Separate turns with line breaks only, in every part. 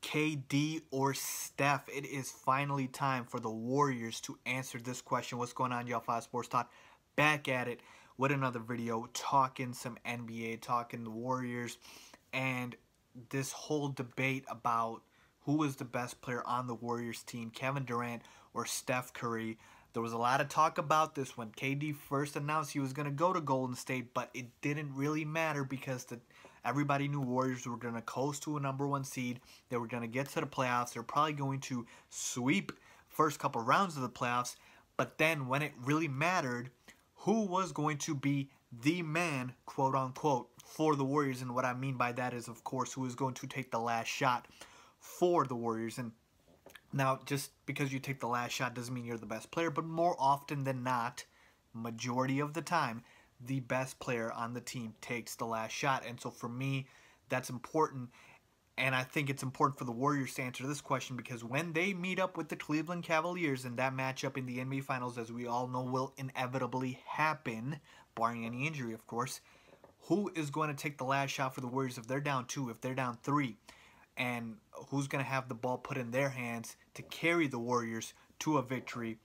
KD or Steph? It is finally time for the Warriors to answer this question. What's going on, y'all? 5 Sports Talk, back at it with another video, talking some NBA, talking the Warriors, and this whole debate about who is the best player on the Warriors team, Kevin Durant or Steph Curry. There was a lot of talk about this when KD first announced he was going to go to Golden State, but it didn't really matter because everybody knew Warriors were going to coast to a #1 seed. They were going to get to the playoffs. They're probably going to sweep first couple rounds of the playoffs. But then when it really mattered, who was going to be the man, quote unquote, for the Warriors? And what I mean by that is, of course, who is going to take the last shot for the Warriors. And now, just because you take the last shot doesn't mean you're the best player, but more often than not, majority of the time, the best player on the team takes the last shot. And so for me, that's important. And I think it's important for the Warriors to answer this question because when they meet up with the Cleveland Cavaliers in that matchup in the NBA Finals, as we all know will inevitably happen, barring any injury, of course, who is going to take the last shot for the Warriors if they're down 2, if they're down 3? And who's going to have the ball put in their hands to carry the Warriors to a victory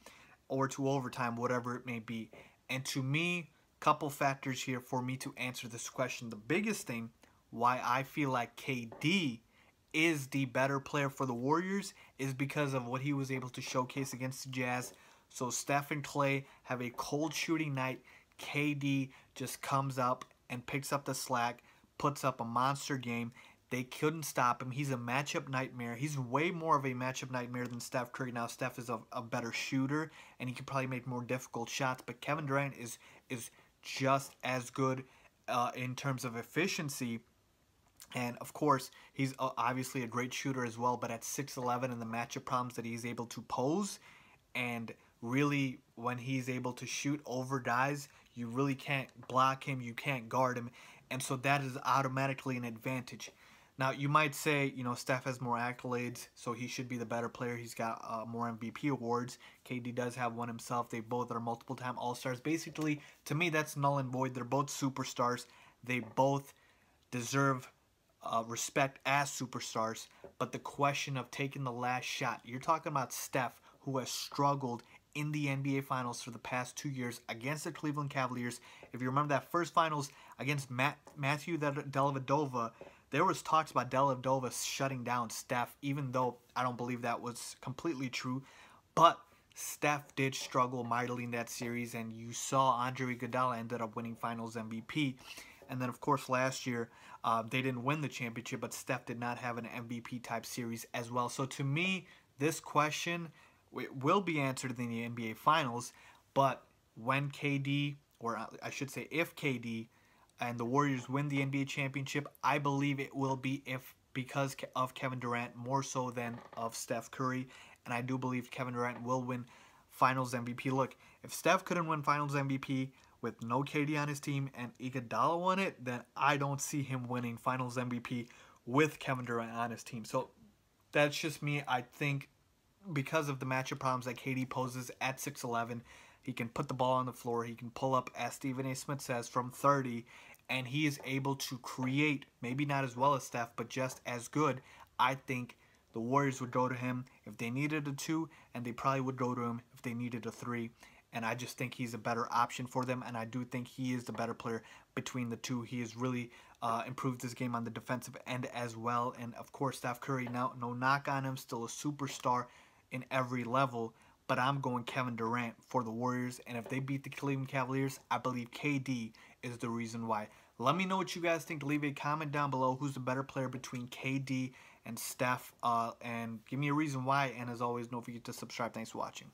or to overtime, whatever it may be? And to me, couple factors here for me to answer this question. The biggest thing why I feel like KD is the better player for the Warriors is because of what he was able to showcase against the Jazz. So Steph and Klay have a cold shooting night. KD just comes up and picks up the slack, puts up a monster game. They couldn't stop him. He's a matchup nightmare. He's way more of a matchup nightmare than Steph Curry. Now, Steph is a better shooter, and he can probably make more difficult shots. But Kevin Durant is just as good in terms of efficiency. And, of course, he's obviously a great shooter as well. But at 6'11", and the matchup problems that he's able to pose, and really when he's able to shoot over guys, you really can't block him. You can't guard him. And so that is automatically an advantage. Now, you might say, you know, Steph has more accolades, so he should be the better player. He's got more MVP awards. KD does have one himself. They both are multiple-time All-Stars. Basically, to me, that's null and void. They're both superstars. They both deserve respect as superstars. But the question of taking the last shot, you're talking about Steph, who has struggled in the NBA Finals for the past 2 years against the Cleveland Cavaliers. If you remember that first Finals against Matthew Dellavedova, there was talks about Dellavedova shutting down Steph, even though I don't believe that was completely true. But Steph did struggle mightily in that series, and you saw Andre Iguodala ended up winning Finals MVP. And then, of course, last year, they didn't win the championship, but Steph did not have an MVP-type series as well. So to me, this question will be answered in the NBA Finals, but when KD, or I should say if KD and the Warriors win the NBA championship, I believe it will be because of Kevin Durant more so than of Steph Curry, and I do believe Kevin Durant will win Finals MVP. Look, if Steph couldn't win Finals MVP with no KD on his team and Iguodala won it, then I don't see him winning Finals MVP with Kevin Durant on his team. So that's just me. I think because of the matchup problems that KD poses at 6'11", he can put the ball on the floor. He can pull up, as Stephen A. Smith says, from 30, and he is able to create, maybe not as well as Steph, but just as good. I think the Warriors would go to him if they needed a 2, and they probably would go to him if they needed a 3. And I just think he's a better option for them, and I do think he is the better player between the two. He has really improved his game on the defensive end as well. And, of course, Steph Curry, now no knock on him, still a superstar in every level. But I'm going Kevin Durant for the Warriors. And if they beat the Cleveland Cavaliers, I believe KD is the reason why. Let me know what you guys think. Leave a comment down below. Who's the better player between KD and Steph? And give me a reason why. And as always, don't forget to subscribe. Thanks for watching.